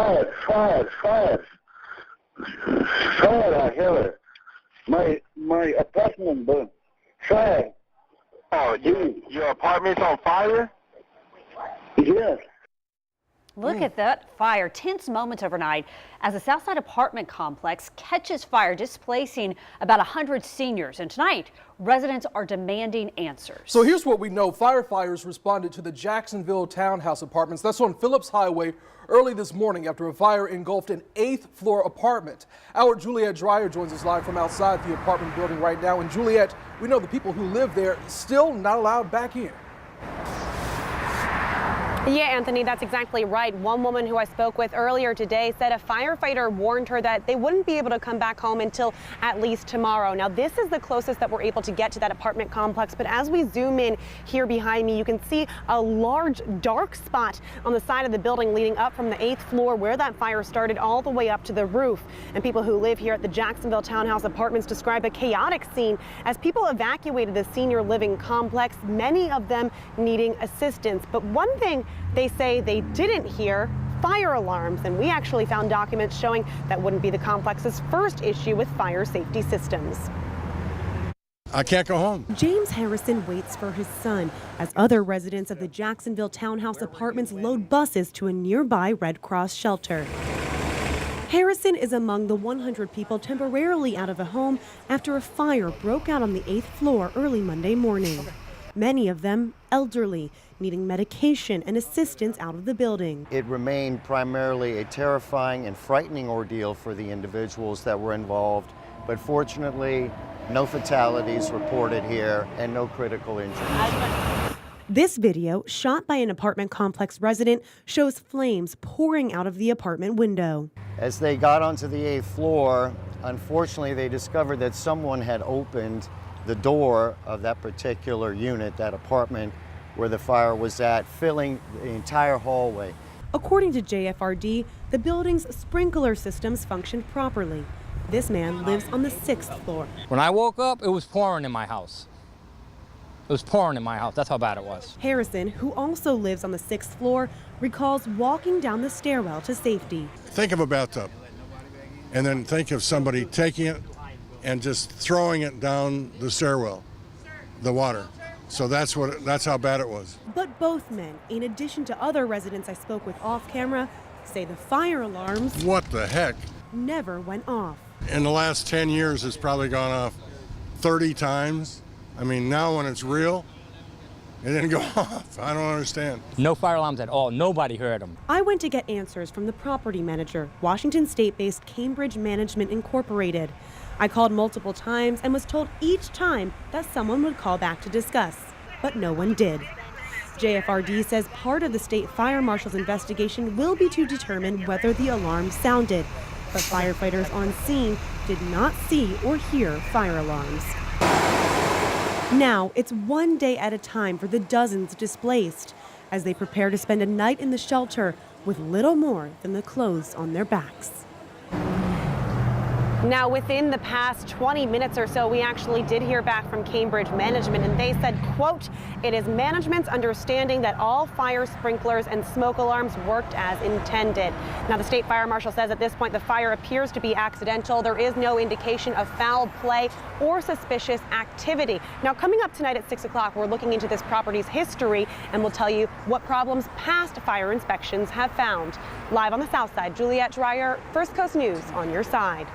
Fire, I hear it. My apartment burned. Fire. Oh, your apartment's on fire? Yes. Look at that fire. Tense moments overnight as the Southside apartment complex catches fire, displacing about 100 seniors. And tonight, residents are demanding answers. So here's what we know. Firefighters responded to the Jacksonville townhouse apartments. That's on Phillips Highway early this morning after a fire engulfed an 8th floor apartment. Our Juliet Dreyer joins us live from outside the apartment building right now. And Juliet, we know the people who live there still not allowed back in. Yeah, Anthony, that's exactly right. One woman who I spoke with earlier today said a firefighter warned her that they wouldn't be able to come back home until at least tomorrow. Now, this is the closest that we're able to get to that apartment complex, but as we zoom in here behind me, you can see a large dark spot on the side of the building leading up from the 8th floor where that fire started all the way up to the roof. And people who live here at the Jacksonville townhouse apartments describe a chaotic scene as people evacuated the senior living complex, many of them needing assistance. But one thing they say they didn't hear: fire alarms, and we actually found documents showing that wouldn't be the complex's first issue with fire safety systems. I can't go home. James Harrison waits for his son as other residents of the Jacksonville townhouse apartments load buses to a nearby Red Cross shelter. Harrison is among the 100 people temporarily out of a home after a fire broke out on the 8th floor early Monday morning. Many of them elderly, needing medication and assistance out of the building. It remained primarily a terrifying and frightening ordeal for the individuals that were involved, but fortunately, no fatalities reported here and no critical injuries. This video, shot by an apartment complex resident, shows flames pouring out of the apartment window. As they got onto the 8th floor, unfortunately, they discovered that someone had opened the door of that particular unit, that apartment where the fire was at, filling the entire hallway. According to JFRD, the building's sprinkler systems functioned properly. This man lives on the 6th floor. When I woke up, it was pouring in my house. It was pouring in my house. That's how bad it was. Harrison, who also lives on the 6th floor, recalls walking down the stairwell to safety. Think of a bathtub, and then think of somebody taking it and just throwing it down the stairwell, the water. So that's how bad it was. But both men, in addition to other residents I spoke with off camera, say the fire alarms, what the heck, never went off. In the last 10 years, it's probably gone off 30 times. I mean, now when it's real, it didn't go off. I don't understand. No fire alarms at all. Nobody heard them. I went to get answers from the property manager, Washington State-based Cambridge Management Incorporated. I called multiple times and was told each time that someone would call back to discuss, but no one did. JFRD says part of the state fire marshal's investigation will be to determine whether the alarm sounded, but firefighters on scene did not see or hear fire alarms. Now, it's one day at a time for the dozens displaced as they prepare to spend a night in the shelter with little more than the clothes on their backs. Now, within the past 20 minutes or so, we actually did hear back from Cambridge Management, and they said, quote, "It is management's understanding that all fire sprinklers and smoke alarms worked as intended." Now, the state fire marshal says at this point the fire appears to be accidental. There is no indication of foul play or suspicious activity. Now, coming up tonight at 6 o'clock, we're looking into this property's history, and we'll tell you what problems past fire inspections have found. Live on the South Side, Juliet Dreyer, First Coast News on your side.